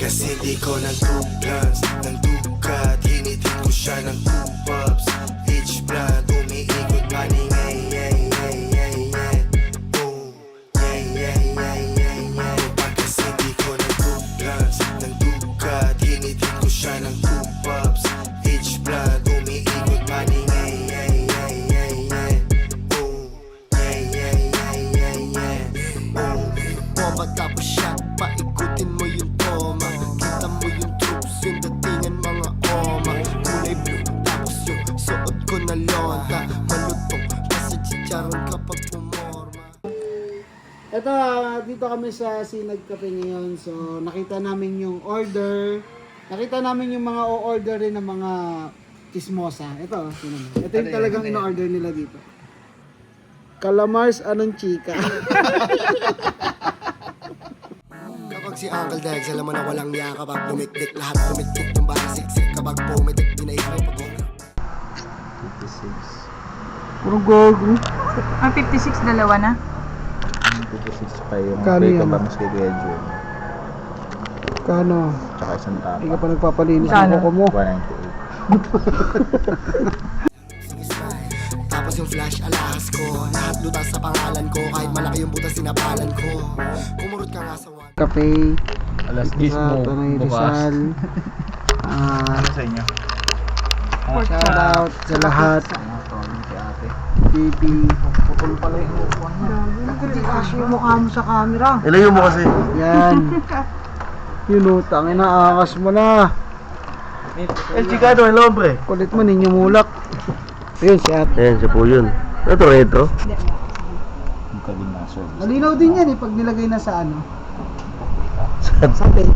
Kasi di ko ng 2 blunts, ng dukat. Hinitin ko siya ng 2 puffs. Each blunt, umiikot paning boom, kasi di ko ng 2 blunts, ng dukat. Hinitin ko siya ng 2 puffs. Each blunt, umiikot paning Bomba tapos shot, paikutin mo yung toma. Kita mo yung troops, yung datingan mga oma. Kulay blue, tapos yung suot ko na lonta. Malutong, kasi chicharon kapag pumorma. Ito, dito kami sa Sinag Cafe ngayon. So, nakita namin yung order. Nakita namin yung mga o-order rin ng mga chismosa. Ito, tingnan mo. Ito yung talagang ino-order nila dito. Calamars anong chika. Kapag si Uncle Dex, alam mo na walang niya. Kapag dumikdik, lahat dumikdik. Yung baka siksik, kapag pumitik, dinaikay pag-ura. 56. Puro gogo. Ang 56, dalawa na. 56 pa yung Kano play ko yan? ba mas kay Kuya Jun. Kano? Tsaka isang Hindi ka tapa. pa nagpapalinis ng Kano? kuko mo. 198. Sige, smile. Tapos yung flash alahas ko. Lahat lutas sa pangalan ko. Kahit malaki yung butas sinapalan ko. Kumurot ka nga sa wall. Cafe. Alas 10 Sa mo Tanay bukas. Rizal. Ano sa inyo? Shout out sa lahat. Si ate. JP. Putol pala yung upuan mo. Hindi kasi yung mukha mo sa camera. Ilayo mo kasi. Yan. Yun o, tangin na, akas mo na. El Chicano, el hombre. Kulit mo, ninyo mulak. Ayun, si ate. Ayan, siya po yun. Ito, retro. Ang kaling na service. Malinaw din yan pag nilagay na sa ano. Sa tape.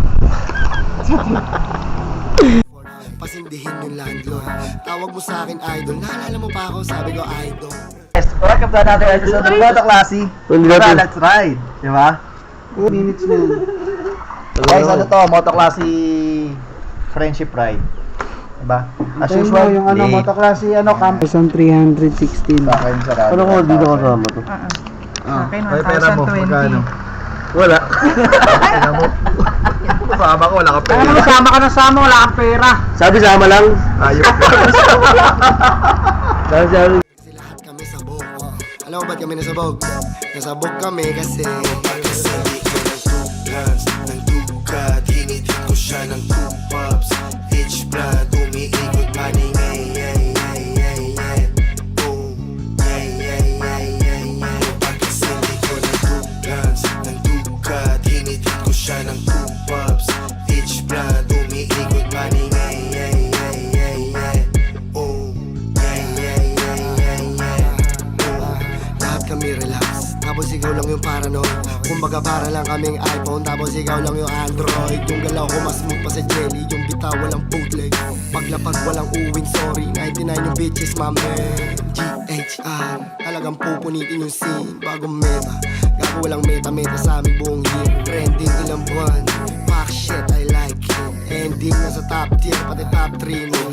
Pasindihin yung landlord. Tawag mo sa akin idol. Naalala mo pa ako, sabi ko idol. Yes, welcome to another episode of Moto Classy. Hindi natin. Let's ride. Di ba? 2 minutes na yun. Guys, ano to? Moto Classy Friendship Ride. Diba? As Antayin mo usual, yung ano, late. motoklase, ano, campus ang 316. Sa akin sa radio. Ano ko, dito kasama to? Ah. Sa akin, Ay, pera mo, 1,020. magkano? Wala. Pera mo. Kasama ko, wala ka pera. Ano, sama ka na sama, wala kang pera. Sabi sama lang. Ayok. Sabi. Kasi lahat kami sabog. Alam mo ba't kami nasabog? Nasabog kami kasi Kasi di ko ng 2 blunts, ng dukat. Hinitin ko siya ng 2 puffs. Each blunt, umiikot paning boom, kasi di ko ng 2 blunts, ng dukat. Hinitin ko siya ng 2 puffs. Each blunt, umiikot paning lahat kami relax. Tapos ikaw lang yung paranoid. Kumbaga para lang kaming iPhone. Tapos ikaw lang yung Android. Yung galaw ko mas smooth pa sa jelly. Yung bitaw walang bootleg. Paglapag walang uwin, sorry. 99 yung bitches, my man. GHR, talagang pupunitin yung scene. Bagong meta, gago walang meta-meta sa aming buong year. Trending ilang buwan, fuck shit, I like it. Ending na sa top tier, pati top 3 no.